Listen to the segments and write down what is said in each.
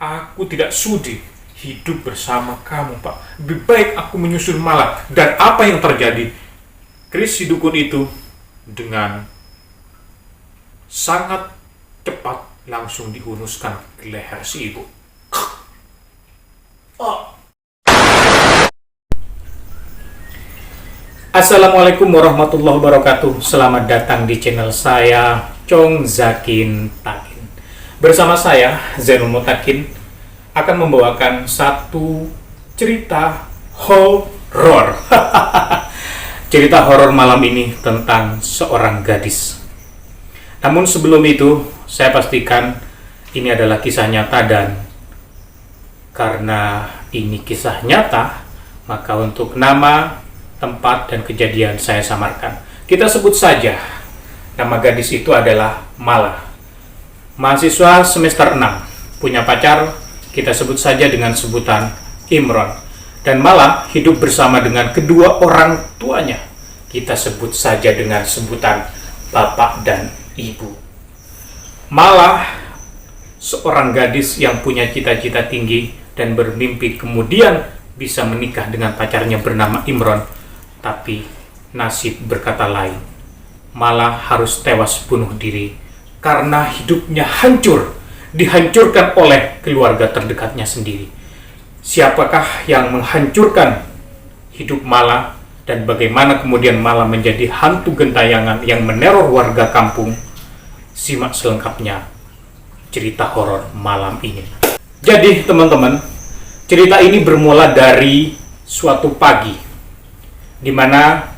Aku tidak sudi hidup bersama kamu, Pak. Lebih baik aku menyusul Mala. Dan apa yang terjadi? Keris si dukun itu dengan sangat cepat langsung dihunuskan ke leher si ibu. Assalamualaikum warahmatullahi wabarakatuh. Selamat datang di channel saya, Chong Zakin Takin. Bersama saya, Zainul Mutakin, akan membawakan satu cerita horor. Cerita horor malam ini tentang seorang gadis. Namun sebelum itu, saya pastikan ini adalah kisah nyata, dan karena ini kisah nyata, maka untuk nama, tempat, dan kejadian saya samarkan. Kita sebut saja nama gadis itu adalah Mala. Mahasiswa semester 6, punya pacar, kita sebut saja dengan sebutan Imron. Dan Mala hidup bersama dengan kedua orang tuanya. Kita sebut saja dengan sebutan bapak dan ibu. Mala seorang gadis yang punya cita-cita tinggi dan bermimpi kemudian bisa menikah dengan pacarnya bernama Imron. Tapi nasib berkata lain. Mala harus tewas bunuh diri karena hidupnya dihancurkan oleh keluarga terdekatnya sendiri. Siapakah yang menghancurkan hidup Mala, dan bagaimana kemudian Mala menjadi hantu gentayangan yang meneror warga kampung? Simak selengkapnya cerita horor malam ini. Jadi teman-teman, cerita ini bermula dari suatu pagi, di mana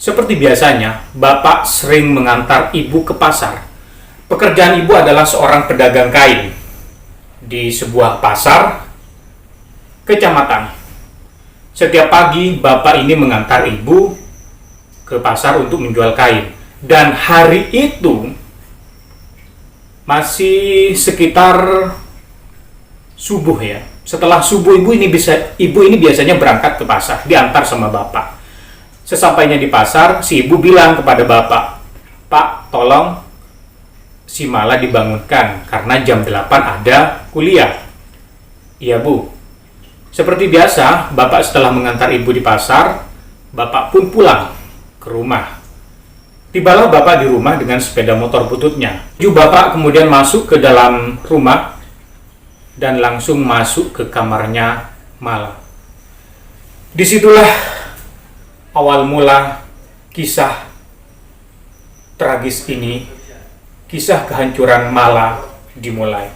seperti biasanya bapak sering mengantar ibu ke pasar. Pekerjaan ibu adalah seorang pedagang kain di sebuah pasar kecamatan. Setiap pagi bapak ini mengantar ibu ke pasar untuk menjual kain. Dan hari itu masih sekitar subuh ya. Setelah subuh ibu ini biasanya berangkat ke pasar, diantar sama bapak. Sesampainya di pasar, si ibu bilang kepada bapak, "Pak, tolong si Mala dibangunkan karena jam 8 ada kuliah." "Iya, Bu." Seperti biasa, bapak setelah mengantar ibu di pasar, bapak pun pulang ke rumah. Tibalah bapak di rumah dengan sepeda motor bututnya. Bapak kemudian masuk ke dalam rumah dan langsung masuk ke kamarnya Mala. Disitulah awal mula kisah tragis ini, kisah kehancuran Mala dimulai.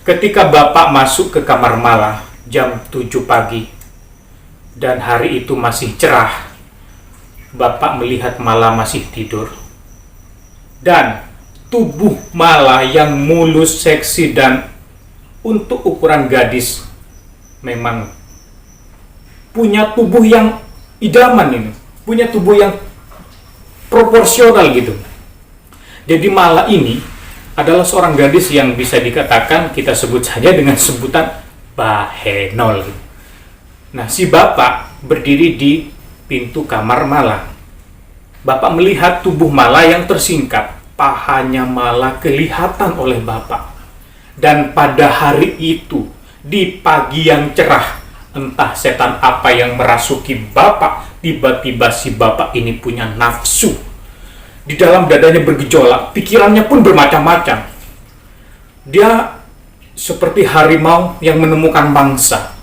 Ketika bapak masuk ke kamar Mala jam 7 pagi dan hari itu masih cerah, bapak melihat Mala masih tidur. Dan tubuh Mala yang mulus, seksi, dan untuk ukuran gadis memang punya tubuh yang idaman ini, punya tubuh yang proporsional gitu. Jadi Mala ini adalah seorang gadis yang bisa dikatakan kita sebut saja dengan sebutan bahenol. Nah, si bapak berdiri di pintu kamar Mala. Bapak melihat tubuh Mala yang tersingkap, pahanya Mala kelihatan oleh bapak. Dan pada hari itu, di pagi yang cerah, entah setan apa yang merasuki bapak, tiba-tiba si bapak ini punya nafsu. Di dalam dadanya bergejolak, pikirannya pun bermacam-macam. Dia seperti harimau yang menemukan mangsa.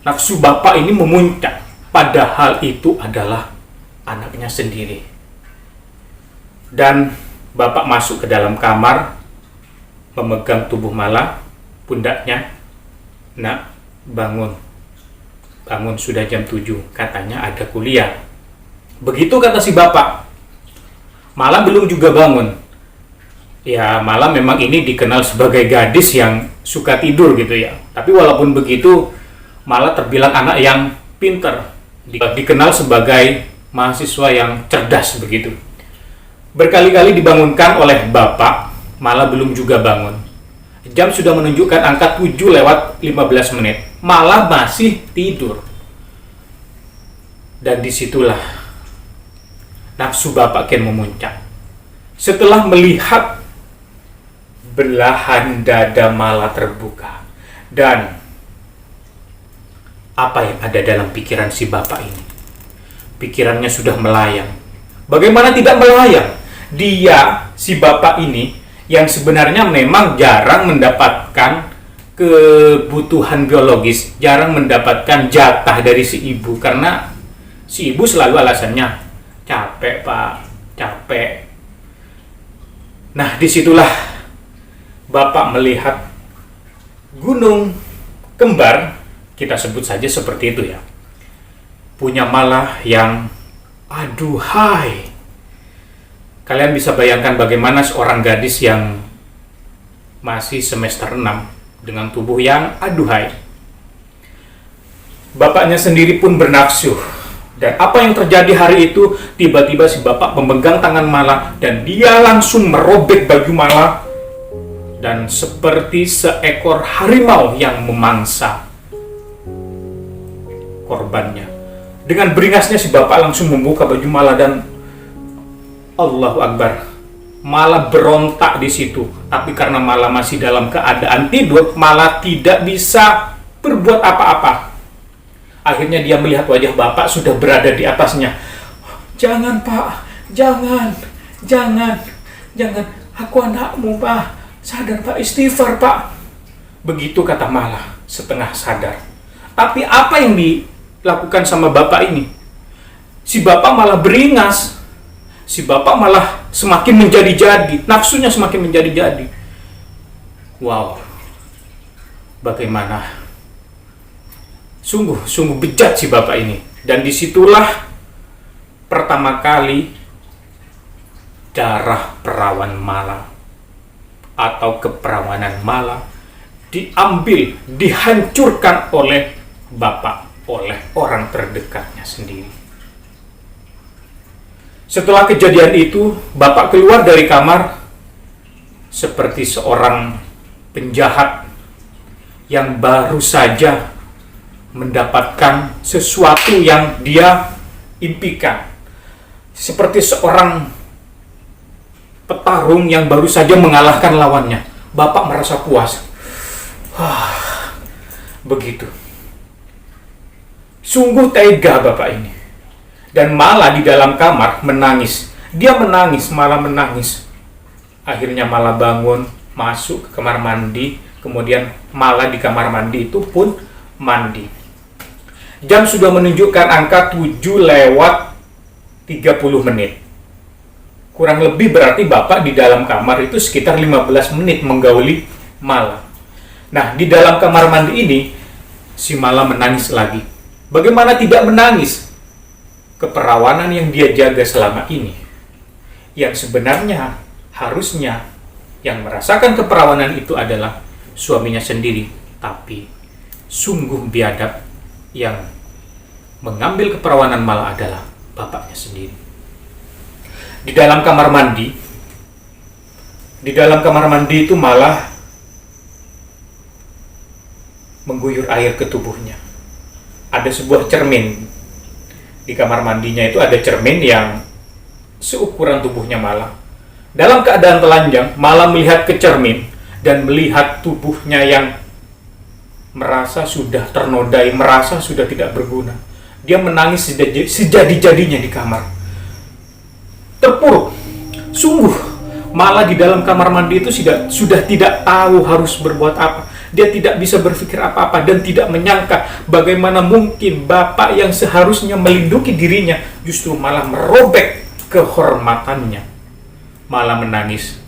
Nafsu bapak ini memuncak, padahal itu adalah anaknya sendiri. Dan bapak masuk ke dalam kamar, memegang tubuh Mala, pundaknya. "Nak, bangun. Bangun, sudah jam 7, katanya ada kuliah." Begitu kata si bapak. Mala belum juga bangun. Ya, Mala memang ini dikenal sebagai gadis yang suka tidur gitu ya. Tapi walaupun begitu, Mala terbilang anak yang pinter. Dikenal sebagai mahasiswa yang cerdas begitu. Berkali-kali dibangunkan oleh bapak, Mala belum juga bangun. Jam sudah menunjukkan angka 7:15. Mala masih tidur. Dan disitulah nafsu bapak kian memuncak. Setelah melihat belahan dada Mala terbuka, Dan apa yang ada dalam pikiran si bapak ini? Pikirannya sudah melayang. Bagaimana tidak melayang? Dia, si bapak ini, yang sebenarnya memang jarang mendapatkan kebutuhan biologis, jarang mendapatkan jatah dari si ibu, karena si ibu selalu alasannya capek pak, capek. Nah, disitulah bapak melihat gunung kembar, kita sebut saja seperti itu ya, punya malah yang aduhai. Kalian bisa bayangkan bagaimana seorang gadis yang masih semester 6 dengan tubuh yang aduhai. Bapaknya sendiri pun bernafsu. Dan apa yang terjadi hari itu, tiba-tiba si bapak memegang tangan Mala dan dia langsung merobek baju Mala. Dan seperti seekor harimau yang memangsa korbannya. Dengan beringasnya si bapak langsung membuka baju Mala dan Allahu Akbar. Mala berontak di situ, tapi karena Mala masih dalam keadaan tidur, Mala tidak bisa berbuat apa-apa. Akhirnya dia melihat wajah bapak sudah berada di atasnya. Jangan pak, jangan, jangan, jangan. Aku anakmu pak, sadar pak, istighfar pak. Begitu kata Mala, setengah sadar. Tapi apa yang dilakukan sama bapak ini? Si bapak malah beringas. Si bapak malah semakin menjadi-jadi, nafsunya semakin menjadi-jadi. Wow, bagaimana? Sungguh bejat si bapak ini. Dan disitulah pertama kali darah perawan Mala atau keperawanan Mala diambil, dihancurkan oleh bapak, oleh orang terdekatnya sendiri. Setelah kejadian itu, bapak keluar dari kamar seperti seorang penjahat yang baru saja mendapatkan sesuatu yang dia impikan. Seperti seorang petarung yang baru saja mengalahkan lawannya. Bapak merasa puas. Begitu. Sungguh tega bapak ini. Dan Mala di dalam kamar menangis. Dia menangis, Mala menangis. Akhirnya Mala bangun, masuk ke kamar mandi. Kemudian Mala di kamar mandi itu pun mandi. Jam sudah menunjukkan angka 7:30. Kurang lebih berarti bapak di dalam kamar itu sekitar 15 menit menggauli Mala. Nah, di dalam kamar mandi ini, si Mala menangis lagi. Bagaimana tidak menangis? Keperawanan yang dia jaga selama ini, yang sebenarnya harusnya yang merasakan keperawanan itu adalah suaminya sendiri, tapi sungguh biadab yang mengambil keperawanan Mala adalah bapaknya sendiri. Di dalam kamar mandi itu Mala mengguyur air ke tubuhnya. Ada sebuah cermin. Di kamar mandinya itu ada cermin yang seukuran tubuhnya Mala. Dalam keadaan telanjang, Mala melihat ke cermin dan melihat tubuhnya yang merasa sudah ternodai, merasa sudah tidak berguna. Dia menangis sejadi-jadinya di kamar. Terpuruk. Sungguh, Mala di dalam kamar mandi itu sudah tidak tahu harus berbuat apa. Dia tidak bisa berpikir apa-apa dan tidak menyangka bagaimana mungkin bapak yang seharusnya melindungi dirinya justru malah merobek kehormatannya. Malah menangis.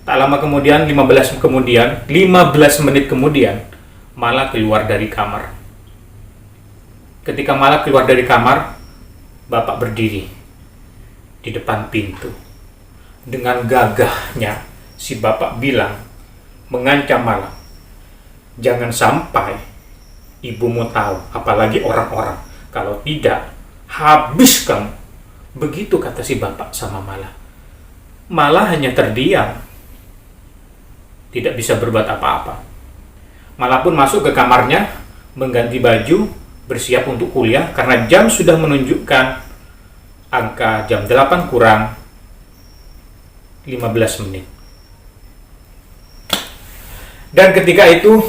Tak lama kemudian, 15 menit kemudian, Mala keluar dari kamar. Ketika Mala keluar dari kamar, bapak berdiri di depan pintu. Dengan gagahnya, si bapak bilang, mengancam Mala, jangan sampai ibumu tahu, apalagi orang-orang. Kalau tidak, habis kamu. Begitu kata si bapak sama Mala. Mala hanya terdiam, tidak bisa berbuat apa-apa. Mala pun masuk ke kamarnya, mengganti baju, bersiap untuk kuliah karena jam sudah menunjukkan angka jam 8 kurang 15 menit. Dan ketika itu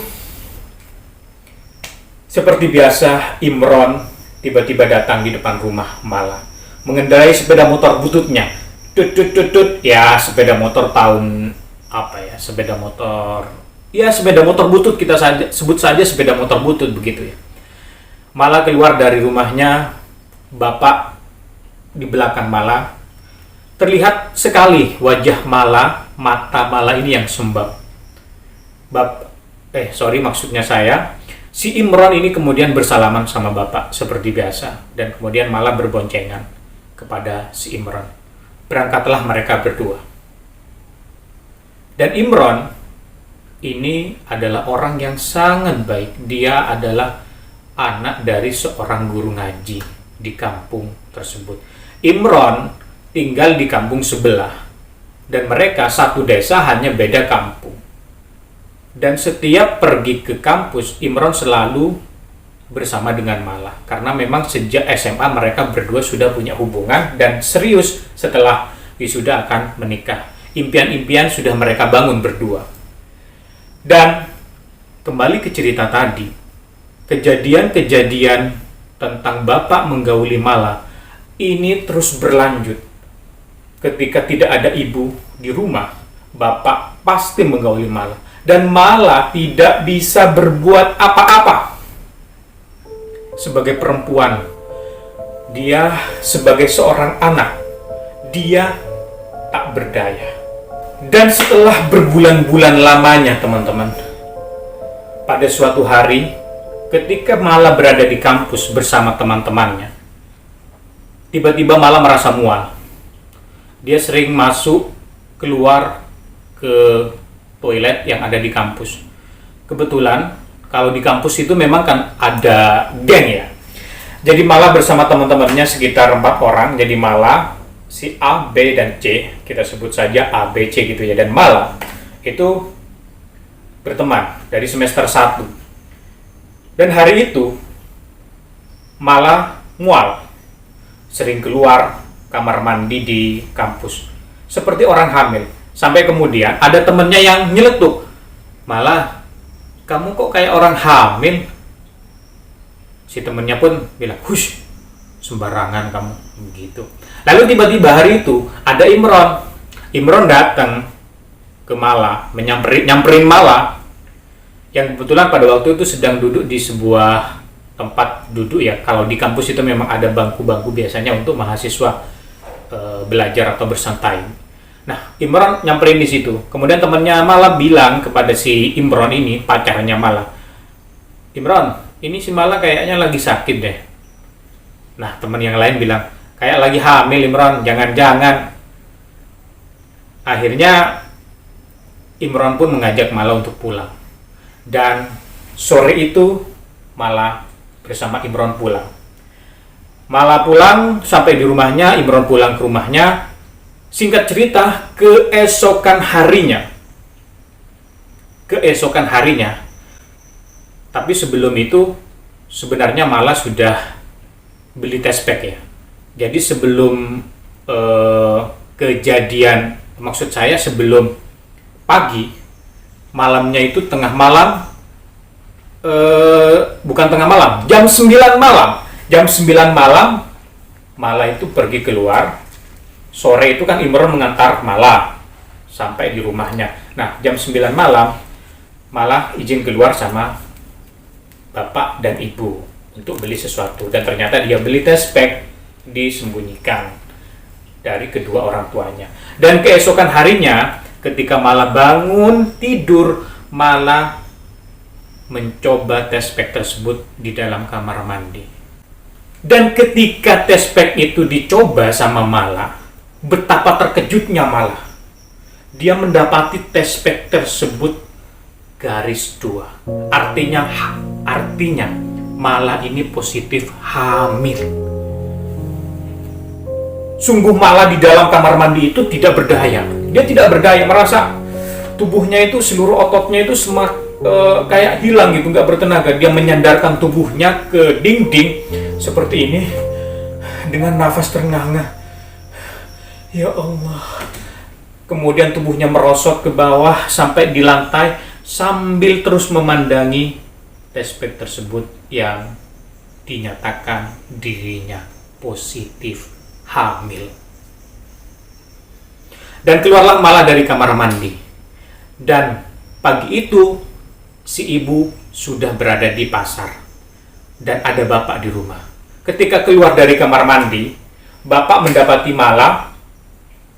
Seperti biasa, Imron tiba-tiba datang di depan rumah Mala, mengendarai sepeda motor bututnya. Tut tut tut tut. Ya, sepeda motor tahun apa ya? Sepeda motor butut, kita sebut saja sepeda motor butut begitu ya. Mala keluar dari rumahnya, bapak di belakang Mala. Terlihat sekali wajah Mala, mata Mala ini yang sembab. Maksudnya saya, si Imron ini kemudian bersalaman sama bapak seperti biasa, dan kemudian Mala berboncengan kepada si Imron. Berangkatlah mereka berdua. Dan Imron ini adalah orang yang sangat baik. Dia adalah anak dari seorang guru ngaji di kampung tersebut. Imron tinggal di kampung sebelah, dan mereka satu desa, hanya beda kampung. Dan setiap pergi ke kampus, Imron selalu bersama dengan Mala, karena memang sejak SMA mereka berdua sudah punya hubungan dan serius setelah wisuda akan menikah. Impian-impian sudah mereka bangun berdua. Dan kembali ke cerita tadi, kejadian-kejadian tentang bapak menggauli Mala ini terus berlanjut. Ketika tidak ada ibu di rumah, bapak pasti menggauli Mala. Dan Mala tidak bisa berbuat apa-apa. Sebagai perempuan, dia sebagai seorang anak, dia tak berdaya. Dan setelah berbulan-bulan lamanya, teman-teman, pada suatu hari, ketika Mala berada di kampus bersama teman-temannya, tiba-tiba Mala merasa mual. Dia sering masuk, keluar ke toilet yang ada di kampus. Kebetulan kalau di kampus itu memang kan ada geng ya. Jadi Mala bersama teman-temannya sekitar 4 orang. Jadi Mala, si A, B, dan C, kita sebut saja A, B, C gitu ya. Dan Mala itu berteman dari semester 1. Dan hari itu Mala mual, sering keluar kamar mandi di kampus seperti orang hamil. Sampai kemudian ada temennya yang nyeletuk, "Mala, kamu kok kayak orang hamil?" Si temennya pun bilang, "Hush, sembarangan kamu," begitu. Lalu tiba-tiba hari itu ada Imron. Imron datang ke Mala, nyamperin Mala, yang kebetulan pada waktu itu sedang duduk di sebuah tempat duduk ya. Kalau di kampus itu memang ada bangku-bangku biasanya untuk mahasiswa belajar atau bersantai. Nah, Imron nyamperin di situ. Kemudian temannya Mala bilang kepada si Imron ini, pacarnya Mala, "Imron, ini si Mala kayaknya lagi sakit deh." Nah, teman yang lain bilang, "Kayak lagi hamil Imron, jangan-jangan." Akhirnya Imron pun mengajak Mala untuk pulang. Dan sore itu Mala bersama Imron pulang. Mala pulang sampai di rumahnya, Imron pulang ke rumahnya. Singkat cerita, keesokan harinya, tapi sebelum itu sebenarnya Mala sudah beli tespek ya. Jadi sebelum kejadian, maksud saya sebelum pagi, malamnya itu tengah malam, bukan tengah malam, jam 9 malam. Jam 9 malam, Mala itu pergi keluar. Sore itu kan Imron mengantar Mala sampai di rumahnya. Nah, jam 9 malam, Mala izin keluar sama bapak dan ibu untuk beli sesuatu. Dan ternyata dia beli tespek disembunyikan dari kedua orang tuanya. Dan keesokan harinya, ketika Mala bangun tidur, Mala mencoba tespek tersebut di dalam kamar mandi. Dan ketika tespek itu dicoba sama Mala, betapa terkejutnya Mala. Dia mendapati tespek tersebut garis 2. Artinya Mala ini positif hamil. Sungguh Mala di dalam kamar mandi itu tidak berdaya. Dia tidak berdaya, merasa tubuhnya itu, seluruh ototnya itu kayak hilang gitu, nggak bertenaga. Dia menyandarkan tubuhnya ke dinding seperti ini dengan nafas terengah-engah. Ya Allah. Kemudian tubuhnya merosot ke bawah sampai di lantai sambil terus memandangi test pack tersebut yang dinyatakan dirinya positif hamil. Dan keluarlah Mala dari kamar mandi. Dan pagi itu si ibu sudah berada di pasar dan ada bapak di rumah. Ketika keluar dari kamar mandi, bapak mendapati Mala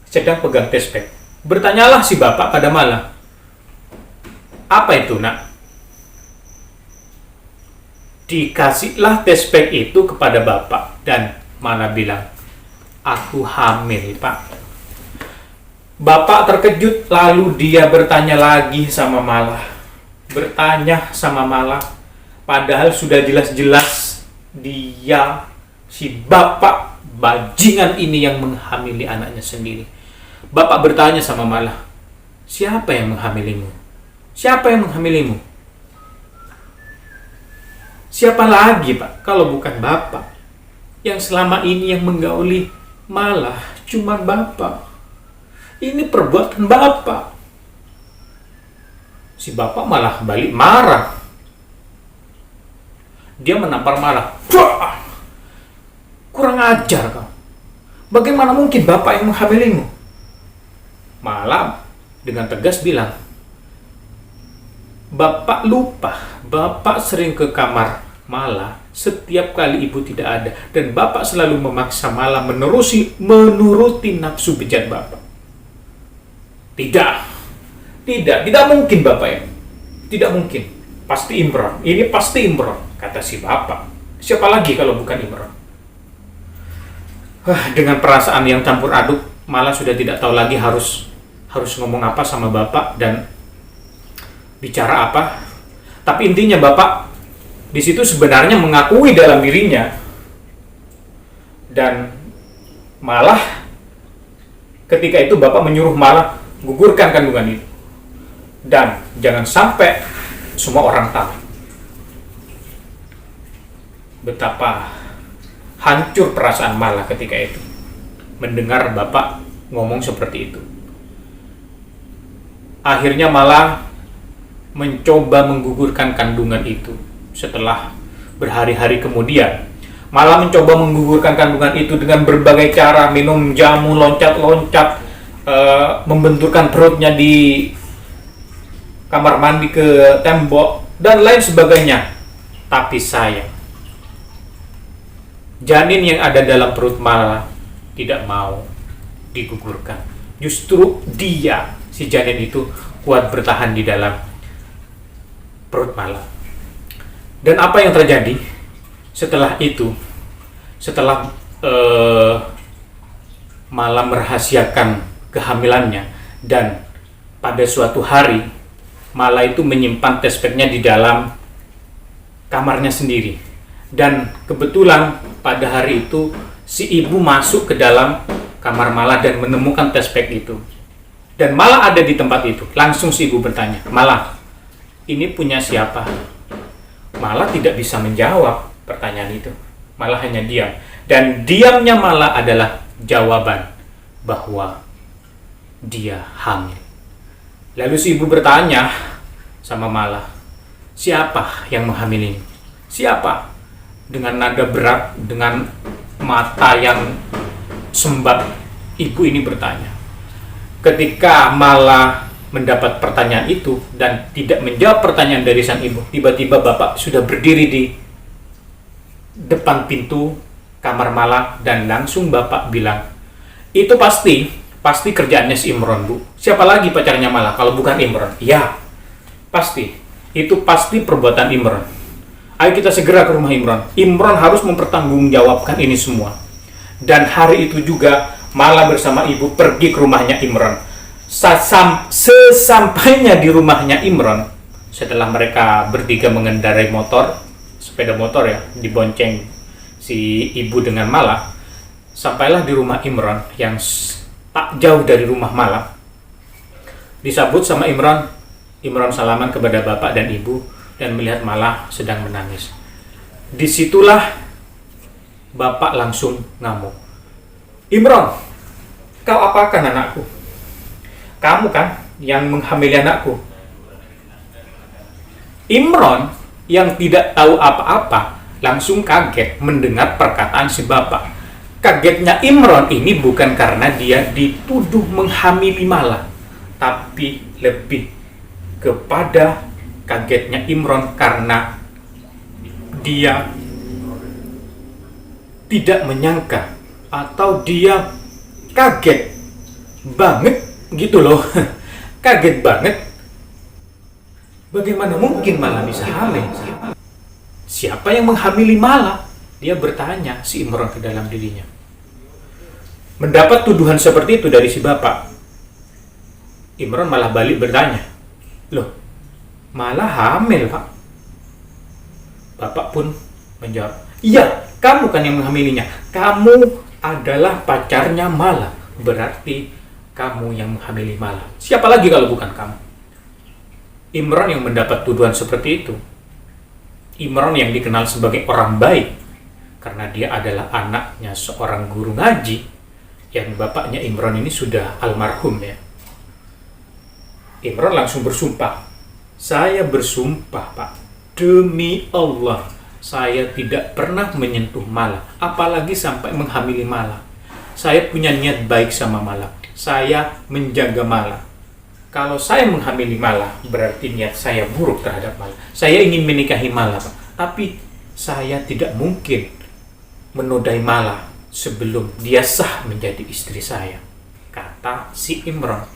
sedang pegang test pack. Bertanyalah si bapak pada Mala, "Apa itu, Nak?" Dikasihlah test pack itu kepada bapak dan Mala bilang, "Aku hamil, Pak." Bapak terkejut, lalu dia bertanya lagi sama Mala. Padahal sudah jelas-jelas dia, si bapak bajingan ini yang menghamili anaknya sendiri. Bapak bertanya sama Mala, "Siapa yang menghamilimu? Siapa yang menghamilimu?" Siapa lagi, Pak, kalau bukan bapak? Yang selama ini yang menggauli Mala cuma bapak. Ini perbuatan bapak. Si bapak malah balik marah. Dia menampar Mala. "Wah, kurang ajar kau. Bagaimana mungkin bapak yang menghamilimu?" Mala dengan tegas bilang, "Bapak lupa, bapak sering ke kamar Mala setiap kali ibu tidak ada. Dan bapak selalu memaksa Mala menuruti nafsu bejat bapak." Tidak mungkin bapak ya. Tidak mungkin. Pasti Imron. Ini pasti Imron, kata si bapak. Siapa lagi kalau bukan Imron? Dengan perasaan yang campur aduk, Mala sudah tidak tahu lagi harus ngomong apa sama bapak dan bicara apa. Tapi intinya bapak di situ sebenarnya mengakui dalam dirinya, dan malah ketika itu bapak menyuruh Mala gugurkan kandungan itu, dan jangan sampai semua orang tahu. Betapa hancur perasaan Mala ketika itu mendengar bapak ngomong seperti itu. Akhirnya Mala mencoba menggugurkan kandungan itu. Setelah berhari-hari kemudian, Mala mencoba menggugurkan kandungan itu dengan berbagai cara, minum jamu, loncat-loncat, membenturkan perutnya di kamar mandi ke tembok, dan lain sebagainya. Tapi sayang, janin yang ada dalam perut Mala tidak mau digugurkan. Justru dia, si janin itu, kuat bertahan di dalam perut Mala. Dan apa yang terjadi setelah itu? Setelah Mala merahasiakan kehamilannya, dan pada suatu hari Mala itu menyimpan test pack-nya di dalam kamarnya sendiri. Dan kebetulan pada hari itu si ibu masuk ke dalam kamar Mala dan menemukan test pack itu. Dan Mala ada di tempat itu. Langsung si ibu bertanya, "Mala, ini punya siapa?" Mala tidak bisa menjawab pertanyaan itu. Mala hanya diam. Dan diamnya Mala adalah jawaban bahwa dia hamil. Lalu si ibu bertanya sama Mala, "Siapa yang menghamilimu? Siapa?" Dengan nada berat, dengan mata yang sembab, ibu ini bertanya. Ketika Mala mendapat pertanyaan itu dan tidak menjawab pertanyaan dari sang ibu, tiba-tiba bapak sudah berdiri di depan pintu kamar Mala dan langsung bapak bilang, "Itu pasti kerjaannya si Imron, Bu. Siapa lagi pacarnya Mala kalau bukan Imron?" "Ya, pasti. Itu pasti perbuatan Imron. Ayo kita segera ke rumah Imron. Imron harus mempertanggungjawabkan ini semua." Dan hari itu juga Mala bersama ibu pergi ke rumahnya Imron. Sesampainya di rumahnya Imron, setelah mereka bertiga mengendarai sepeda motor ya, dibonceng si ibu dengan Mala, sampailah di rumah Imron yang tak jauh dari rumah Mala. Disambut sama Imron. Imron salaman kepada bapak dan ibu dan melihat Mala sedang menangis. Disitulah bapak langsung ngamuk. "Imron, kau apakan anakku? Kamu kan yang menghamili anakku." Imron yang tidak tahu apa-apa langsung kaget mendengar perkataan si bapak. Kagetnya Imran ini bukan karena dia dituduh menghamili Mala, tapi lebih kepada kagetnya Imran karena dia tidak menyangka atau dia kaget banget gitu loh. Kaget banget. Bagaimana mungkin Mala bisa hamil? Siapa yang menghamili Mala? Dia bertanya si Imran ke dalam dirinya. Mendapat tuduhan seperti itu dari si bapak, Imran malah balik bertanya, loh, Mala hamil, Pak? Bapak pun menjawab, iya, kamu kan yang menghamilinya. Kamu adalah pacarnya Mala. Berarti kamu yang menghamili Mala. Siapa lagi kalau bukan kamu? Imran yang mendapat tuduhan seperti itu. Imran yang dikenal sebagai orang baik karena dia adalah anaknya seorang guru ngaji, yang bapaknya Imran ini sudah almarhum ya. Imran langsung bersumpah, saya bersumpah Pak, demi Allah, saya tidak pernah menyentuh Mala, apalagi sampai menghamili Mala. Saya punya niat baik sama Mala, saya menjaga Mala. Kalau saya menghamili Mala, berarti niat saya buruk terhadap Mala. Saya ingin menikahi Mala Pak, tapi saya tidak mungkin menodai Mala sebelum dia sah menjadi istri saya, kata si Imran.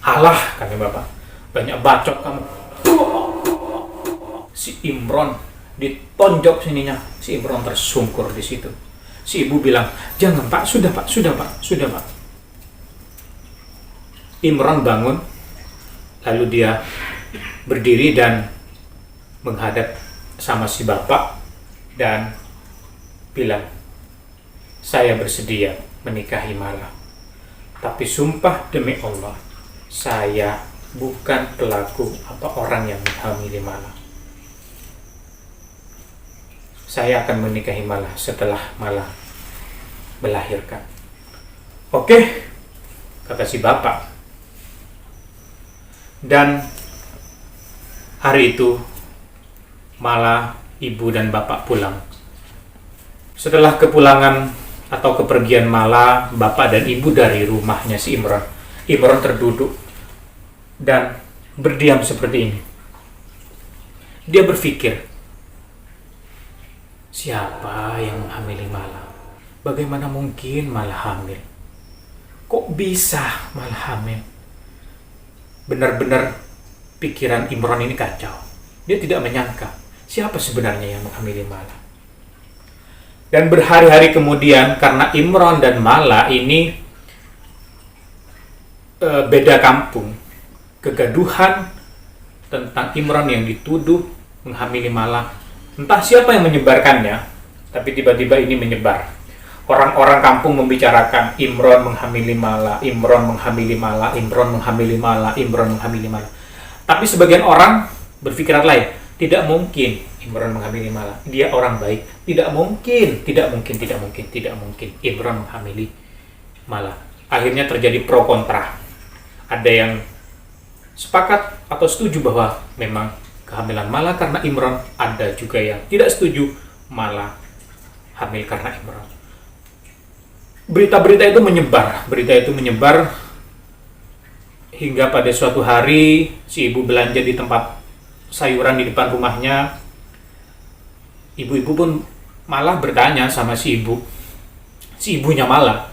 Halah, kata bapak, banyak bacot kamu. Si Imran ditonjok sininya. Si Imran tersungkur di situ. Si ibu bilang, jangan Pak, sudah Pak, sudah Pak, sudah Pak. Imran bangun, lalu dia berdiri dan menghadap sama si bapak dan bilang, saya bersedia menikahi Mala, tapi sumpah demi Allah, saya bukan pelaku atau orang yang menghamili Mala. Saya akan menikahi Mala setelah Mala melahirkan. Oke, kata si bapak. Dan hari itu Mala, ibu dan bapak pulang. Setelah kepulangan atau kepergian Mala, bapak dan ibu dari rumahnya si Imran, Imran terduduk dan berdiam seperti ini. Dia berpikir, siapa yang menghamili Mala? Bagaimana mungkin Mala hamil? Kok bisa Mala hamil? Benar-benar pikiran Imran ini kacau. Dia tidak menyangka siapa sebenarnya yang menghamili Mala. Dan berhari-hari kemudian, karena Imran dan Mala ini beda kampung, kegaduhan tentang Imran yang dituduh menghamili Mala, entah siapa yang menyebarkannya, tapi tiba-tiba ini menyebar. Orang-orang kampung membicarakan Imran menghamili Mala, Imran menghamili Mala, Imran menghamili Mala, Imran menghamili Mala. Tapi sebagian orang berpikiran lain, tidak mungkin Imran menghamili Mala. Dia orang baik. Tidak mungkin Imran menghamili Mala. Akhirnya terjadi pro kontra. Ada yang sepakat atau setuju bahwa memang kehamilan Mala karena Imran. Ada juga yang tidak setuju Mala hamil karena Imran. Berita itu menyebar hingga pada suatu hari si ibu belanja di tempat sayuran di depan rumahnya. Ibu-ibu pun malah bertanya sama si ibunya Mala,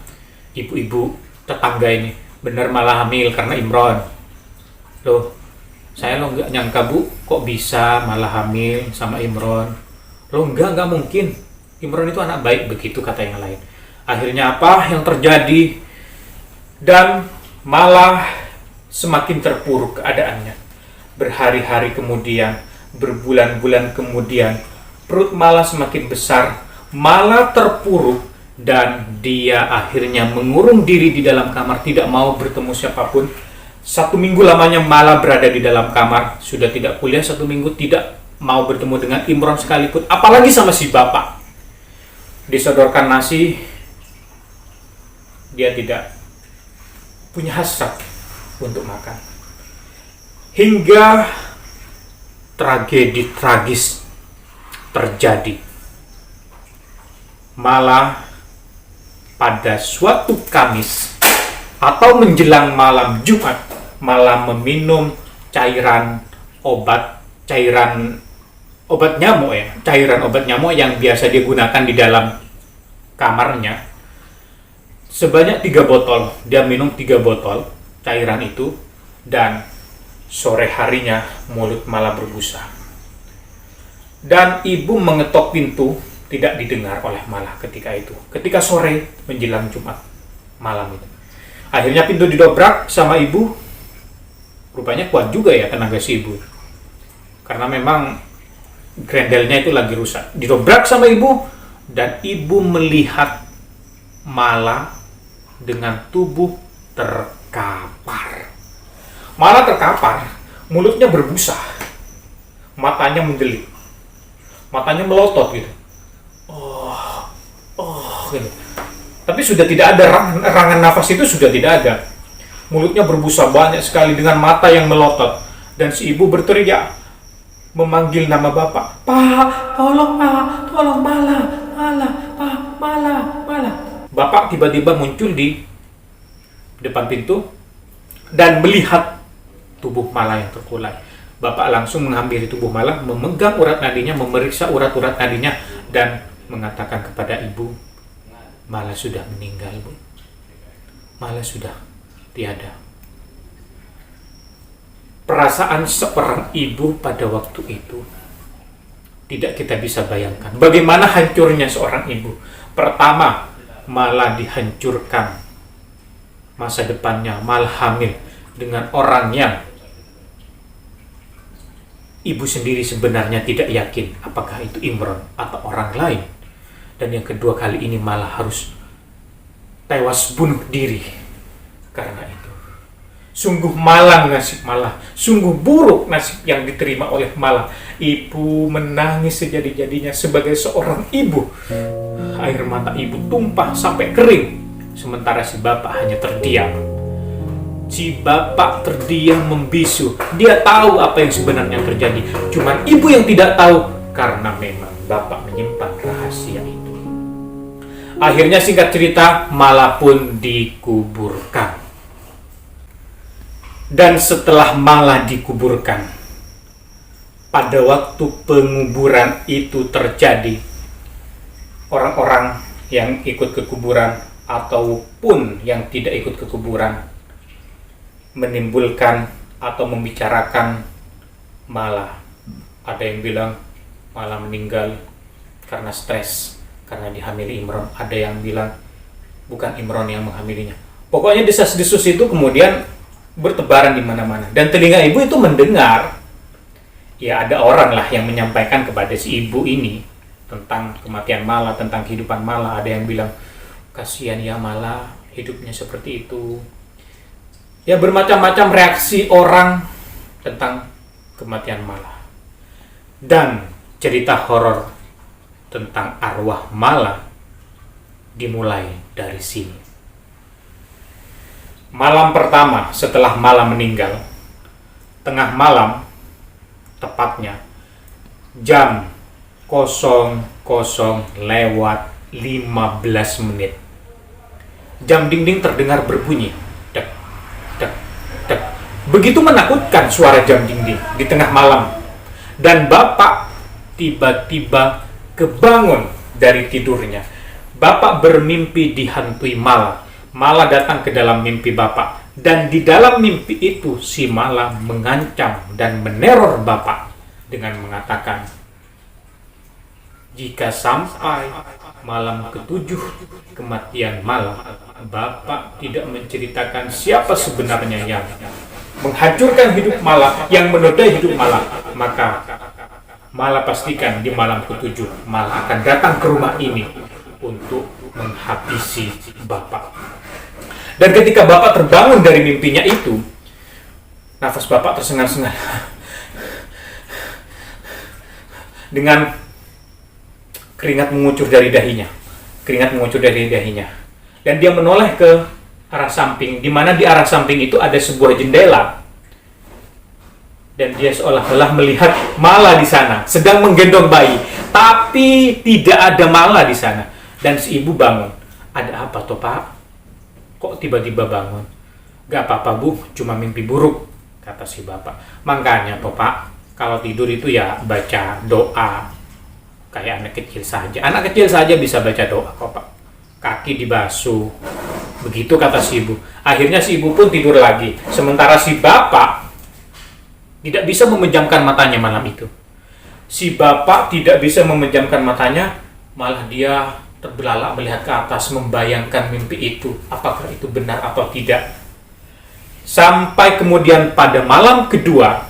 ibu-ibu tetangga ini, benar Mala hamil karena Imran? Loh, saya nggak nyangka Bu, kok bisa Mala hamil sama Imran? Loh, nggak mungkin, Imran itu anak baik, begitu kata yang lain. Akhirnya apa yang terjadi? Dan Mala semakin terpuruk keadaannya. Berhari-hari kemudian, berbulan-bulan kemudian, perut Mala semakin besar, Mala terpuruk, dan dia akhirnya mengurung diri di dalam kamar, tidak mau bertemu siapapun. 1 minggu lamanya Mala berada di dalam kamar, sudah tidak kuliah 1 minggu, tidak mau bertemu dengan Imran sekalipun, apalagi sama si bapak. Disodorkan nasi, dia tidak punya hasrat untuk makan. Hingga tragedi tragis terjadi. Malah pada suatu Kamis atau menjelang malam Jumat, malah meminum cairan obat nyamuk yang biasa digunakan di dalam kamarnya. Sebanyak 3 botol, dia minum 3 botol cairan itu, dan sore harinya mulut malah berbusa. Dan ibu mengetok pintu, tidak didengar oleh malah ketika itu. Ketika sore menjelang Jumat malam itu. Akhirnya pintu didobrak sama ibu. Rupanya kuat juga ya tenaga si ibu. Karena memang grendelnya itu lagi rusak. Didobrak sama ibu, dan ibu melihat malah dengan tubuh terkapar. Malah terkapar, mulutnya berbusa. Matanya mendelik. Matanya melotot gitu. Gitu. Tapi sudah tidak ada erangan nafas, itu sudah tidak ada. Mulutnya berbusa banyak sekali dengan mata yang melotot, dan si ibu berteriak memanggil nama bapak. Pak, tolong Pak, tolong malah, Pak, malah. Bapak tiba-tiba muncul di depan pintu dan melihat tubuh malah yang terkulai. Bapak langsung menghampiri tubuh malah, memegang urat nadinya, memeriksa urat-urat nadinya, dan mengatakan kepada ibu, malah sudah meninggal, Bu. Malah sudah tiada. Perasaan seorang ibu pada waktu itu tidak kita bisa bayangkan. Bagaimana hancurnya seorang ibu. Pertama, malah dihancurkan masa depannya, malah hamil dengan orang yang ibu sendiri sebenarnya tidak yakin apakah itu Imron atau orang lain. Dan yang kedua kali ini malah harus tewas bunuh diri karena itu. Sungguh malang nasib malah, sungguh buruk nasib yang diterima oleh malah. Ibu menangis sejadi-jadinya sebagai seorang ibu. Air mata ibu tumpah sampai kering, sementara si bapak hanya terdiam. Si bapak terdiam membisu. Dia tahu apa yang sebenarnya terjadi, cuman ibu yang tidak tahu karena memang bapak menyimpan rahasia itu. Akhirnya singkat cerita, malah pun dikuburkan. Dan setelah malah dikuburkan, pada waktu penguburan itu terjadi, orang-orang yang ikut ke kuburan ataupun yang tidak ikut ke kuburan menimbulkan atau membicarakan malah. Ada yang bilang malah meninggal karena stres, karena dihamili Imron. Ada yang bilang bukan Imron yang menghamilinya. Pokoknya desas-desus itu kemudian bertebaran di mana-mana. Dan telinga ibu itu mendengar. Ya ada orang lah yang menyampaikan kepada si ibu ini tentang kematian malah, tentang kehidupan malah. Ada yang bilang, kasihan ya malah, hidupnya seperti itu. Ya bermacam-macam reaksi orang tentang kematian malah. Dan cerita horor tentang arwah malah dimulai dari sini. Malam pertama setelah malah meninggal, tengah malam, tepatnya jam 00:15 menit, jam dinding terdengar berbunyi, dek, dek, dek. Begitu menakutkan suara jam dinding di tengah malam. Dan bapak tiba-tiba kebangun dari tidurnya. Bapak bermimpi dihantui malah. Malah datang ke dalam mimpi bapak. Dan di dalam mimpi itu si malah mengancam dan meneror bapak dengan mengatakan, jika sampai malam ke-7 kematian malah, bapak tidak menceritakan siapa sebenarnya yang menghancurkan hidup malah, yang menodai hidup malah, maka malah pastikan di malam ke-7 malah akan datang ke rumah ini untuk menghabisi bapak. Dan ketika bapak terbangun dari mimpinya itu, nafas bapak tersengal-sengal dengan keringat mengucur dari dahinya. Dan dia menoleh ke arah samping, di mana di arah samping itu ada sebuah jendela. Dan dia seolah-olah melihat Mala di sana, sedang menggendong bayi. Tapi tidak ada Mala di sana. Dan si ibu bangun. Ada apa toh Pak? Kok tiba-tiba bangun? Gak apa-apa Bu, cuma mimpi buruk, kata si bapak. Makanya toh Pak, kalau tidur itu ya baca doa. Kayak anak kecil saja. Anak kecil saja bisa baca doa kok Pak. Kaki dibasuh. Begitu kata si ibu. Akhirnya si ibu pun tidur lagi. Sementara si bapak tidak bisa memejamkan matanya malam itu. Si bapak tidak bisa memejamkan matanya, malah dia terbelalak melihat ke atas, membayangkan mimpi itu. Apakah itu benar atau tidak? Sampai kemudian pada malam kedua,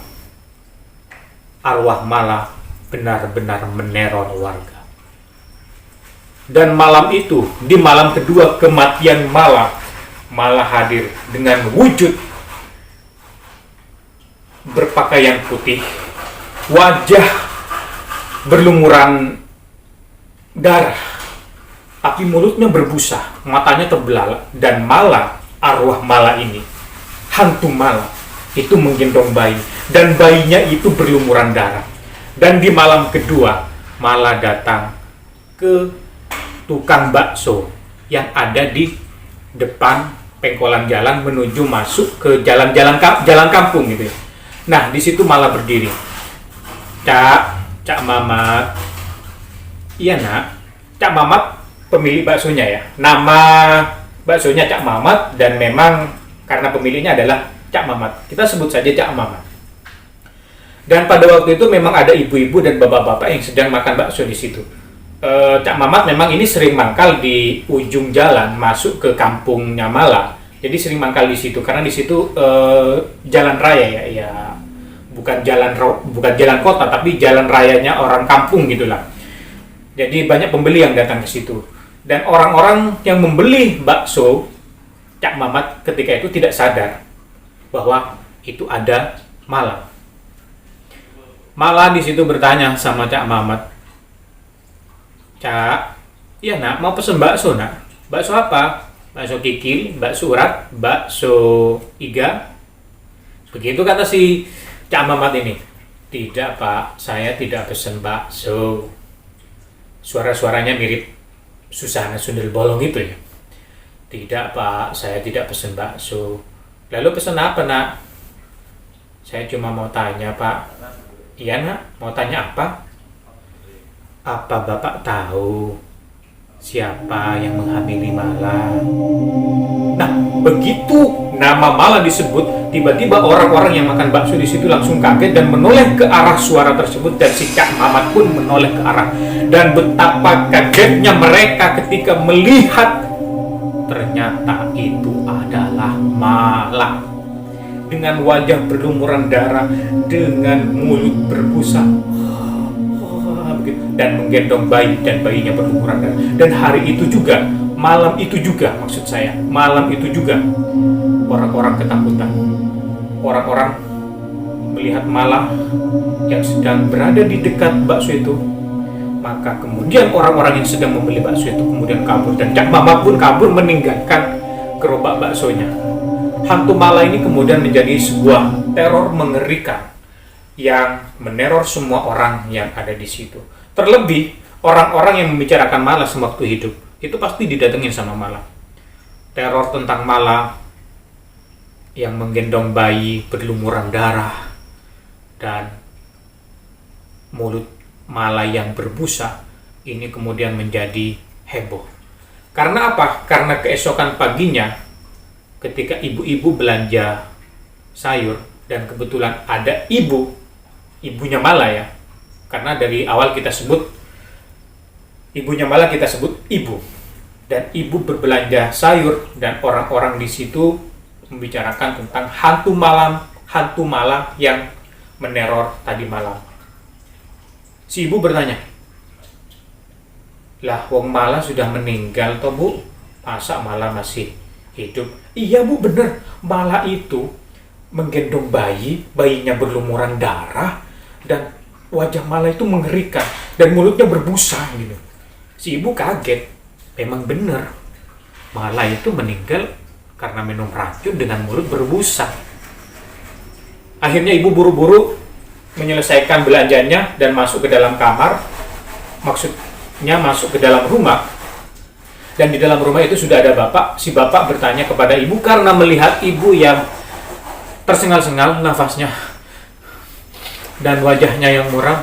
arwah Mala benar-benar meneror warga. Dan malam itu, di malam kedua kematian Mala, Mala hadir dengan wujud berpakaian putih, wajah berlumuran darah, tapi mulutnya berbusa, matanya terbelalak, dan Mala, arwah Mala ini, hantu Mala, itu menggendong bayi, dan bayinya itu berlumuran darah. Dan di malam kedua, Mala datang ke tukang bakso yang ada di depan pengkolan jalan menuju masuk ke jalan kampung gitu ya. Nah, di situ Mala berdiri. Cak Mamat. Iya nak, Cak Mamat pemilik baksonya ya. Nama baksonya Cak Mamat dan memang karena pemiliknya adalah Cak Mamat. Kita sebut saja Cak Mamat. Dan pada waktu itu memang ada ibu-ibu dan bapak-bapak yang sedang makan bakso di situ. Cak Mamat memang ini sering mangkal di ujung jalan masuk ke kampungnya Mala. Jadi sering mangkal di situ karena di situ jalan raya ya, bukan jalan kota tapi jalan rayanya orang kampung gitulah. Jadi banyak pembeli yang datang ke situ. Dan orang-orang yang membeli bakso Cak Mamat ketika itu tidak sadar bahwa itu ada Mala. Mala di situ bertanya sama Cak Mamat, Cak, iya nak, mau pesen bakso nak? Bakso apa? Bakso kikil, bakso urat, bakso iga. Begitu kata si Cak Mamat ini. Tidak Pak, saya tidak pesen bakso. Suara-suaranya mirip Susana Sundel Bolong itu ya. Tidak Pak, saya tidak pesen bakso. Lalu pesen apa nak? Saya cuma mau tanya Pak. Iya nak, mau tanya apa? Apa Bapak tahu siapa yang menghamili Mala? Nah, begitu nama Mala disebut, tiba-tiba orang-orang yang makan bakso di situ langsung kaget dan menoleh ke arah suara tersebut, dan si Cak Mamat pun menoleh ke arah. Dan betapa kagetnya mereka ketika melihat ternyata itu adalah Mala. Dengan wajah berlumuran darah, dengan mulut berbusa, dan menggendong bayi, dan bayinya berlumuran darah. Dan hari itu juga, malam itu juga, maksud saya, malam itu juga orang-orang ketakutan. Orang-orang melihat Mala yang sedang berada di dekat bakso itu. Maka kemudian orang-orang yang sedang membeli bakso itu kemudian kabur, dan Cak Mamat pun kabur meninggalkan gerobak baksonya. Hantu Mala ini kemudian menjadi sebuah teror mengerikan yang meneror semua orang yang ada di situ. Terlebih orang-orang yang membicarakan Mala sewaktu hidup itu pasti didatengin sama Mala. Teror tentang Mala yang menggendong bayi berlumuran darah dan mulut Mala yang berbusa ini kemudian menjadi heboh. Karena apa? Karena keesokan paginya ketika ibu-ibu belanja sayur, dan kebetulan ada ibunya Mala ya, karena dari awal kita sebut ibunya Mala, kita sebut ibu, dan ibu berbelanja sayur, dan orang-orang di situ membicarakan tentang hantu Mala yang meneror tadi malam. Si ibu bertanya, lah wong Mala sudah meninggal toh Bu, masa Mala masih hidup? Iya Bu, bener, Mala itu menggendong bayi, bayinya berlumuran darah, dan wajah Mala itu mengerikan, dan mulutnya berbusa gitu. Si ibu kaget, memang bener, Mala itu meninggal karena minum racun dengan mulut berbusa. Akhirnya ibu buru-buru menyelesaikan belanjanya dan masuk ke dalam kamar. Maksudnya masuk ke dalam rumah. Dan di dalam rumah itu sudah ada bapak. Si bapak bertanya kepada ibu karena melihat ibu yang tersengal-sengal nafasnya dan wajahnya yang muram.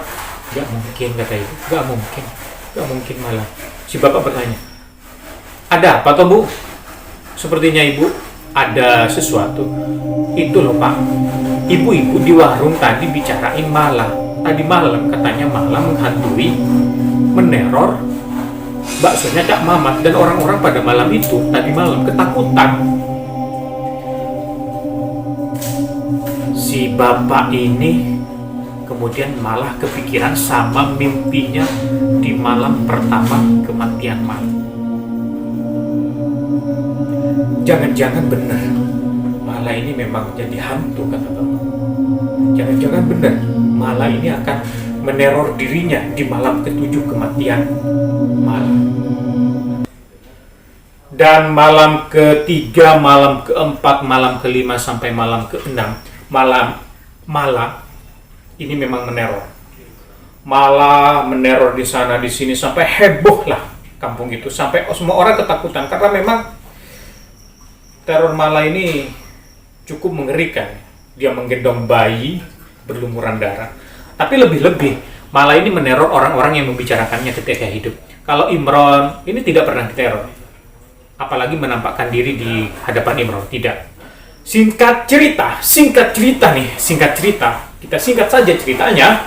Gak mungkin, kata ibu. Gak mungkin malah. Si bapak bertanya, ada apa toh bu? Sepertinya ibu ada sesuatu. Itu loh pak, ibu-ibu di warung tadi bicarain malah. Tadi malam katanya malah menghantui, meneror baksonya Cak Mamat, dan orang-orang pada malam itu tadi malam ketakutan. Si bapak ini kemudian malah kepikiran sama mimpinya di malam pertama kematian malam. Jangan-jangan benar malah ini memang jadi hantu, kata bapak. Jangan-jangan benar malah ini akan meneror dirinya di malam ke-7 kematian malam. Dan malam ke-3, malam ke-4, malam ke-5 sampai malam ke-6 malah ini memang meneror. Malah meneror di sana di sini sampai heboh lah kampung itu, sampai semua orang ketakutan karena memang teror malah ini cukup mengerikan. Dia menggendong bayi berlumuran darah. Tapi lebih-lebih malah ini meneror orang-orang yang membicarakannya ketika hidup. Kalau Imron ini tidak pernah diteror, apalagi menampakkan diri di hadapan Imron, tidak. Singkat cerita kita singkat saja ceritanya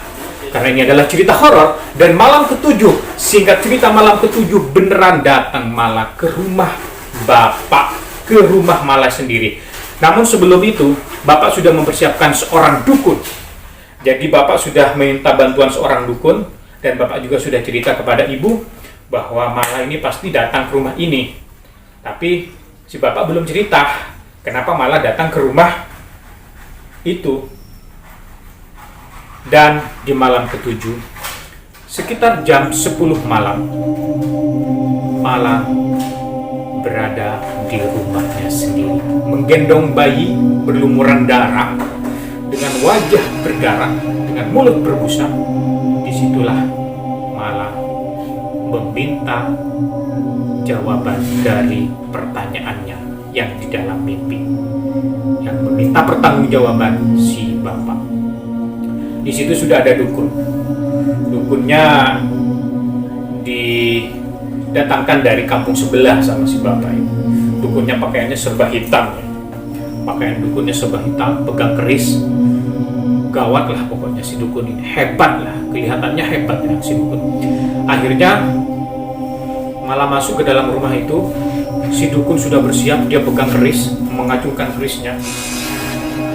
karena ini adalah cerita horor. Dan malam ke-7, singkat cerita malam ke-7 beneran datang malah ke rumah bapak, ke rumah malah sendiri. Namun sebelum itu bapak sudah mempersiapkan seorang dukun. Jadi bapak sudah minta bantuan seorang dukun, dan bapak juga sudah cerita kepada ibu bahwa malah ini pasti datang ke rumah ini. Tapi si bapak belum cerita kenapa malah datang ke rumah itu. Dan di malam ke-7, sekitar jam 10 malam, malah berada di rumahnya sendiri, menggendong bayi berlumuran darah, dengan wajah berdarah, dengan mulut berbusa. Disitulah malah meminta jawaban dari pertanyaannya yang di dalam mimpi, yang meminta pertanggungjawaban si bapak. Di situ sudah ada dukun. Dukunnya didatangkan dari kampung sebelah sama si bapak ini. Dukunnya pakaiannya serba hitam ya. Pakaian dukunnya serba hitam, pegang keris. Gawat lah pokoknya si dukun ini, hebat lah, kelihatannya hebat ya si dukun. Akhirnya malah masuk ke dalam rumah itu. Si dukun sudah bersiap, dia pegang keris, mengacungkan kerisnya.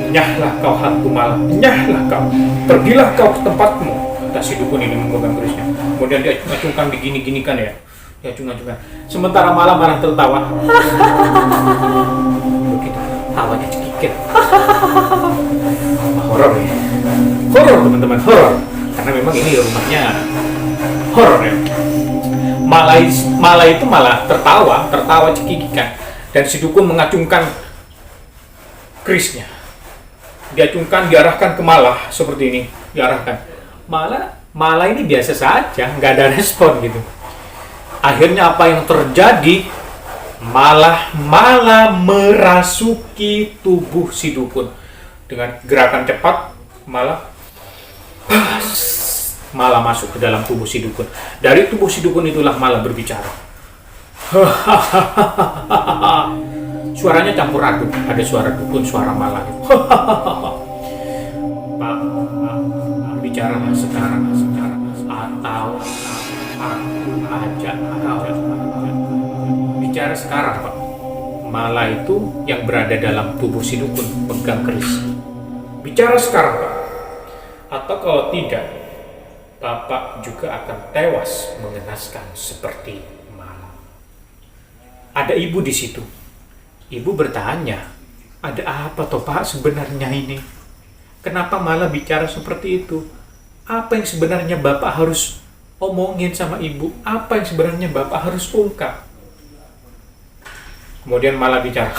Nyahlah kau hantu malam, nyahlah kau, pergilah kau ke tempatmu, kata si dukun ini memegang kerisnya. Kemudian dia acungkan digini-ginikan ya, dia acungkan. Sementara malam marah tertawa. Begitu, tawanya cekikit. Horor ya, horor teman-teman, horor. Karena memang ini rumahnya horor ya. Malah itu malah tertawa cekikikan. Dan si dukun mengacungkan kerisnya. Diacungkan, diarahkan ke malah seperti ini, diarahkan. Malah ini biasa saja, nggak ada respon gitu. Akhirnya apa yang terjadi? Malah merasuki tubuh si dukun dengan gerakan cepat. Malah masuk ke dalam tubuh si dukun. Dari tubuh si dukun itulah malah berbicara. Suaranya campur aduk, ada suara dukun, suara malah. Pak, bicara sekarang atau aku ajak. Bicara sekarang, Pak. Malah itu yang berada dalam tubuh si dukun pegang keris. Bicara sekarang, Pak. Atau kalau tidak, Bapak juga akan tewas mengenaskan seperti malam. Ada ibu di situ. Ibu bertanya, ada apa toh Pak sebenarnya ini? Kenapa malah bicara seperti itu? Apa yang sebenarnya Bapak harus omongin sama ibu? Apa yang sebenarnya Bapak harus ungkap? Kemudian malah bicara,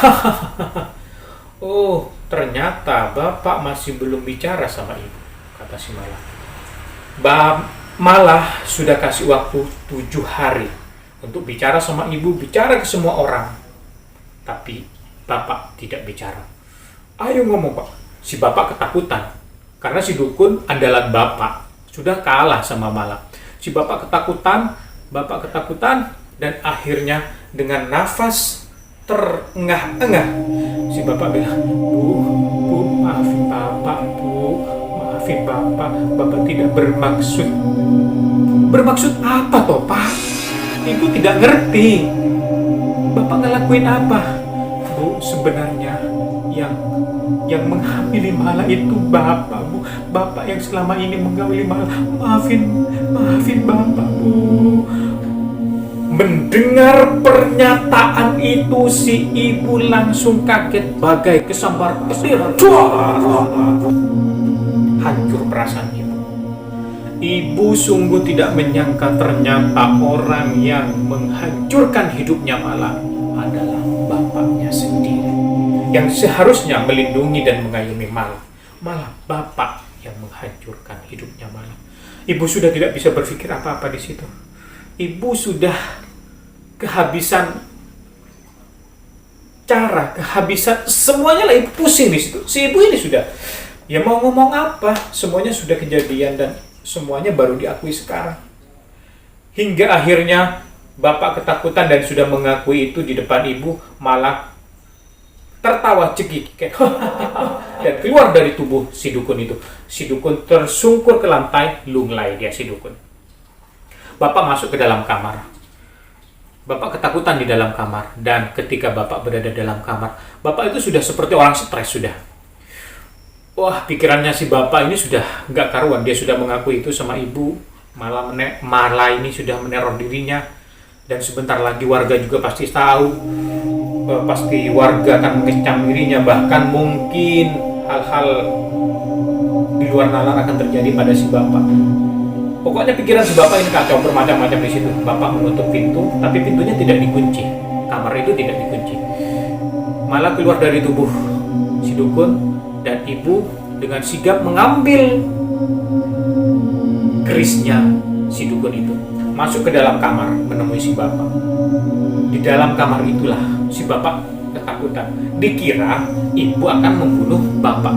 Oh, ternyata bapak masih belum bicara sama ibu, kata si Malah. Malah sudah kasih waktu 7 hari untuk bicara sama ibu, bicara ke semua orang. Tapi bapak tidak bicara. Ayo ngomong, Pak. Si bapak ketakutan. Karena si dukun andalan bapak sudah kalah sama Malah. Si bapak ketakutan, dan akhirnya dengan nafas terengah-engah si bapak bilang, Bu, maafin bapak, Bu, maafin bapak tidak bermaksud. Bermaksud apa toh, Pak? Ibu tidak ngerti. Bapak ngelakuin apa? Bu, sebenarnya yang menghamili Malah itu bapak, Bu. Bapak yang selama ini menghamili Malah. Maafin bapak, Bu. Mendengar pernyataan itu, si ibu langsung kaget bagai kesambar petir. Hancur perasaan ibu. Ibu sungguh tidak menyangka ternyata orang yang menghancurkan hidupnya Malah adalah bapaknya sendiri, yang seharusnya melindungi dan mengayomi Malah. Malah bapak yang menghancurkan hidupnya Malah. Ibu sudah tidak bisa berpikir apa-apa di situ. Ibu sudah kehabisan cara, kehabisan semuanya lah. Ibu pusing di situ. Si ibu ini sudah, ya mau ngomong apa? Semuanya sudah kejadian dan semuanya baru diakui sekarang. Hingga akhirnya bapak ketakutan dan sudah mengakui itu di depan ibu, Malah tertawa cekik dan keluar dari tubuh si dukun itu. Si dukun tersungkur ke lantai, lunglai dia si dukun. Bapak masuk ke dalam kamar. Bapak ketakutan di dalam kamar, dan ketika bapak berada dalam kamar, bapak itu sudah seperti orang stres sudah. Wah, pikirannya si bapak ini sudah nggak karuan. Dia sudah mengakui itu sama ibu. Malah ini sudah meneror dirinya, dan sebentar lagi warga juga pasti tahu. Pasti warga akan mengecam dirinya, bahkan mungkin hal-hal di luar nalar akan terjadi pada si bapak. Pokoknya pikiran si bapak ini kacau bermacam-macam di situ. Bapak menutup pintu, tapi pintunya tidak dikunci. Kamar itu tidak dikunci. Malah keluar dari tubuh si dukun, dan ibu dengan sigap mengambil kerisnya si dukun itu, masuk ke dalam kamar menemui si bapak. Di dalam kamar itulah si bapak ketakutan. Dikira ibu akan membunuh bapak.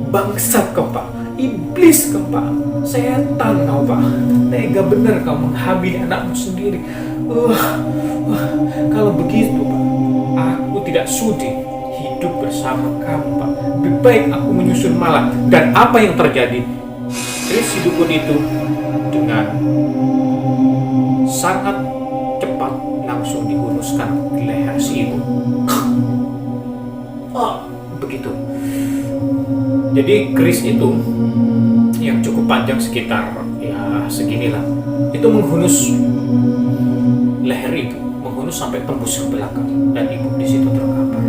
Bangsat kau, Pak. Iblis kau, Pak. Setan kau, Pak. Tega bener kau menghamili anakmu sendiri. Kalau begitu, Pak, aku tidak sudi hidup bersama kamu, Pak. Lebih baik aku menyusul Malah. Dan apa yang terjadi? Keris si dukun itu dengan sangat cepat langsung dihunuskan di leher si ibu. Begitu. Jadi keris itu yang cukup panjang, sekitar ya seginilah, itu menghunus leher itu, menghunus sampai tembus ke belakang, dan ibu di situ terkapar.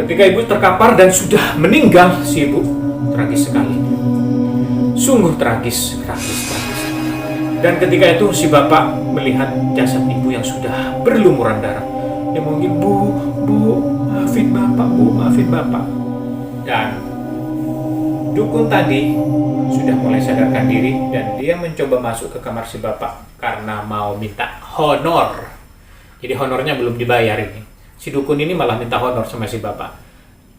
Ketika ibu terkapar dan sudah meninggal, si ibu tragis sekali, sungguh tragis. Dan ketika itu si bapak melihat jasad ibu yang sudah berlumuran darah. Dia memanggil, Bu, maafin bapak, Bu, maafin bapak. Dan dukun tadi sudah mulai sadarkan diri, dan dia mencoba masuk ke kamar si bapak karena mau minta honor. Jadi honornya belum dibayar ini. Si dukun ini malah minta honor sama si bapak.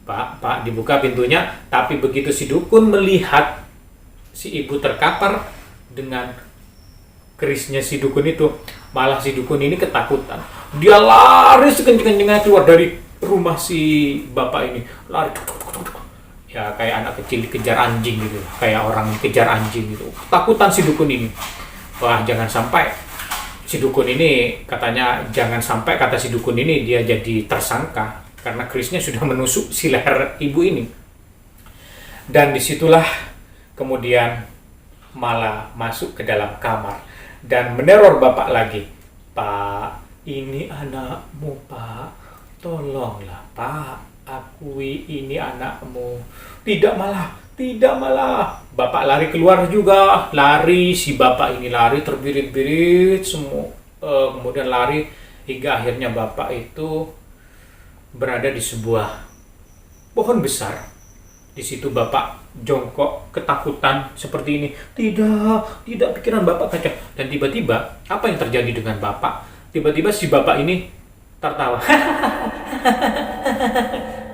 Pak, dibuka pintunya. Tapi begitu si dukun melihat si ibu terkapar dengan kerisnya si dukun itu, malah si dukun ini ketakutan. Dia lari sekencang-kencangnya keluar dari rumah si bapak ini. Lari, ya kayak anak kecil dikejar anjing gitu, kayak orang kejar anjing gitu. Ketakutan si dukun ini. Wah, jangan sampai si dukun ini, katanya jangan sampai, kata si dukun ini, dia jadi tersangka karena kerisnya sudah menusuk si leher ibu ini. Dan disitulah kemudian Malah masuk ke dalam kamar dan meneror bapak lagi. Pak, ini anakmu, Pak. Tolonglah, Pak. Akui ini anakmu. Tidak malah. Bapak lari keluar juga. Lari, si bapak ini lari terbirit-birit semua. Kemudian lari hingga akhirnya bapak itu berada di sebuah pohon besar. Di situ bapak jongkok ketakutan seperti ini. Tidak, pikiran bapak kacau. Dan tiba-tiba apa yang terjadi dengan bapak? Tiba-tiba si bapak ini tertawa.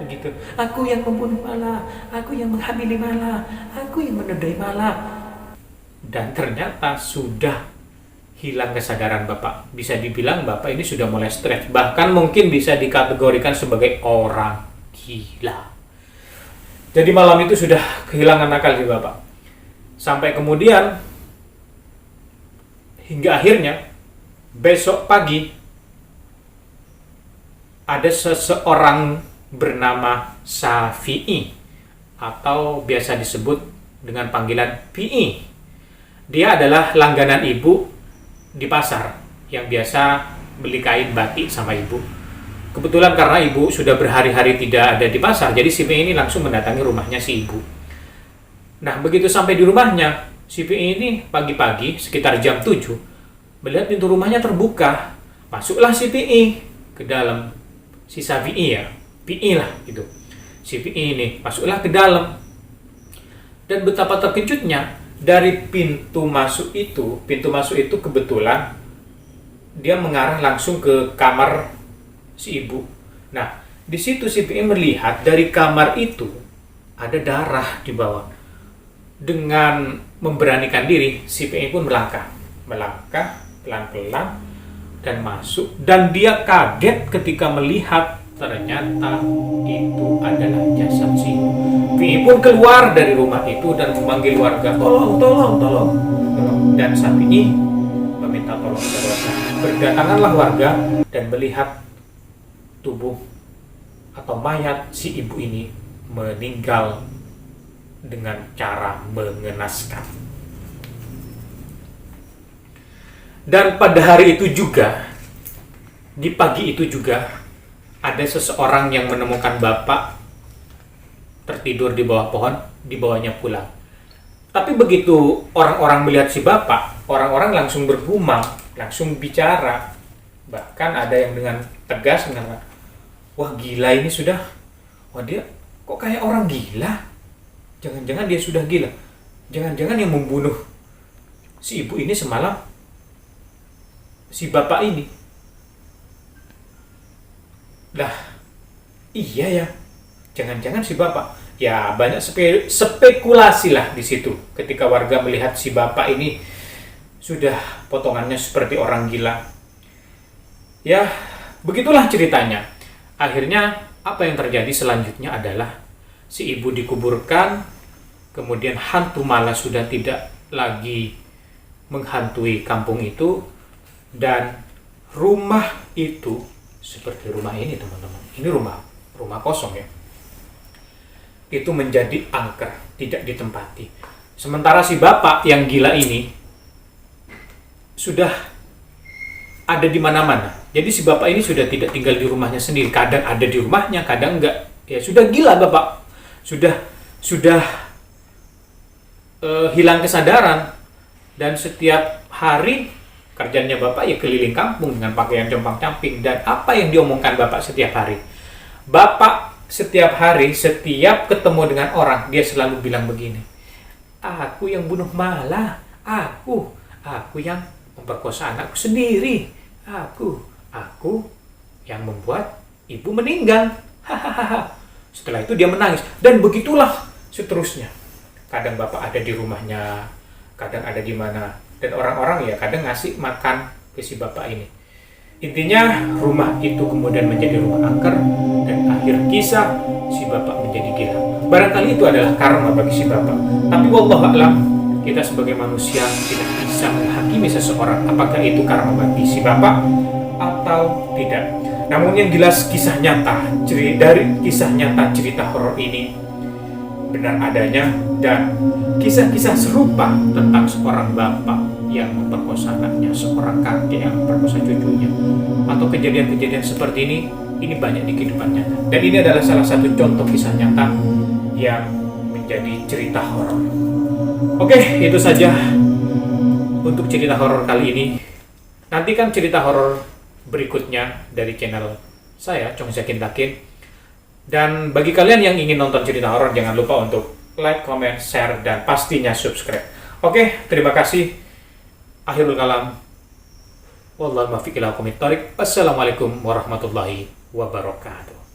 Begitu. Aku yang membunuh Mala, aku yang menghamili Mala, aku yang menodai Mala. Dan ternyata sudah hilang kesadaran bapak. Bisa dibilang bapak ini sudah mulai stres. Bahkan mungkin bisa dikategorikan sebagai orang gila. Jadi malam itu sudah kehilangan akal di bapak. Sampai kemudian hingga akhirnya besok pagi ada seseorang bernama Syafi'i atau biasa disebut dengan panggilan Pi'i. Dia adalah langganan ibu di pasar yang biasa beli kain batik sama ibu. Kebetulan karena ibu sudah berhari-hari tidak ada di pasar, jadi si P ini langsung mendatangi rumahnya si ibu. Nah, begitu sampai di rumahnya, si P ini pagi-pagi sekitar jam 7 melihat pintu rumahnya terbuka. Masuklah si P ke dalam, si Syafi'i ya, P lah gitu. Si P ini masuklah ke dalam. Dan betapa terkejutnya, dari pintu masuk itu kebetulan dia mengarah langsung ke kamar si ibu. Nah, di situ si PI melihat dari kamar itu ada darah di bawah. Dengan memberanikan diri, si PI pun melangkah pelan-pelan dan masuk. Dan dia kaget ketika melihat ternyata itu adalah jasad si ibu. PI pun keluar dari rumah itu dan memanggil warga, tolong. Dan saat ini meminta tolong kepada warga. Berdatanganlah warga dan melihat tubuh atau mayat si ibu ini meninggal dengan cara mengenaskan. Dan pada hari itu juga, di pagi itu juga, ada seseorang yang menemukan bapak tertidur di bawah pohon, dibawanya pulang. Tapi begitu orang-orang melihat si bapak, orang-orang langsung bergumam, langsung bicara. Bahkan ada yang dengan tegas mengatakan, wah gila ini sudah, wah dia kok kayak orang gila, jangan-jangan dia sudah gila, jangan-jangan yang membunuh si ibu ini semalam si bapak ini. Lah iya ya, jangan-jangan si bapak. Ya banyak spekulasi lah di situ ketika warga melihat si bapak ini sudah potongannya seperti orang gila. Ya begitulah ceritanya. Akhirnya apa yang terjadi selanjutnya adalah si ibu dikuburkan, kemudian hantu Mala sudah tidak lagi menghantui kampung itu, dan rumah itu seperti rumah ini teman-teman. Ini rumah kosong ya. Itu menjadi angker, tidak ditempati. Sementara si bapak yang gila ini sudah ada di mana-mana. Jadi si bapak ini sudah tidak tinggal di rumahnya sendiri. Kadang ada di rumahnya, kadang enggak. Ya sudah gila bapak. Sudah hilang kesadaran. Dan setiap hari kerjanya bapak ya keliling kampung dengan pakaian compang-camping. Dan apa yang diomongkan bapak setiap hari? Bapak setiap hari, setiap ketemu dengan orang, dia selalu bilang begini. Aku yang bunuh Mala. Aku yang memperkosa anakku sendiri. Aku yang membuat ibu meninggal. Hahaha. Setelah itu dia menangis. Dan begitulah seterusnya. Kadang bapak ada di rumahnya, kadang ada di mana. Dan orang-orang ya kadang ngasih makan ke si bapak ini. Intinya rumah itu kemudian menjadi rumah angker. Dan akhir kisah si bapak menjadi gila. Barangkali itu adalah karma bagi si bapak. Tapi wallahualam, kita sebagai manusia tidak bisa menghakimi seseorang apakah itu karma bagi si bapak atau tidak. Namun yang jelas kisah nyata, dari kisah nyata cerita horor ini benar adanya, dan kisah-kisah serupa tentang seorang bapak yang memperkosa anaknya, seorang kakek yang memperkosa cucunya, atau kejadian-kejadian seperti ini banyak di kehidupan nyata. Dan ini adalah salah satu contoh kisah nyata yang menjadi cerita horor. Oke, itu saja untuk cerita horor kali ini. Nantikan cerita horor berikutnya dari channel saya, Chong Zakin Takin. Dan bagi kalian yang ingin nonton cerita horor, jangan lupa untuk like, comment, share, dan pastinya subscribe. Oke, terima kasih. Akhirul kalam. Wallahualam. Assalamualaikum warahmatullahi wabarakatuh.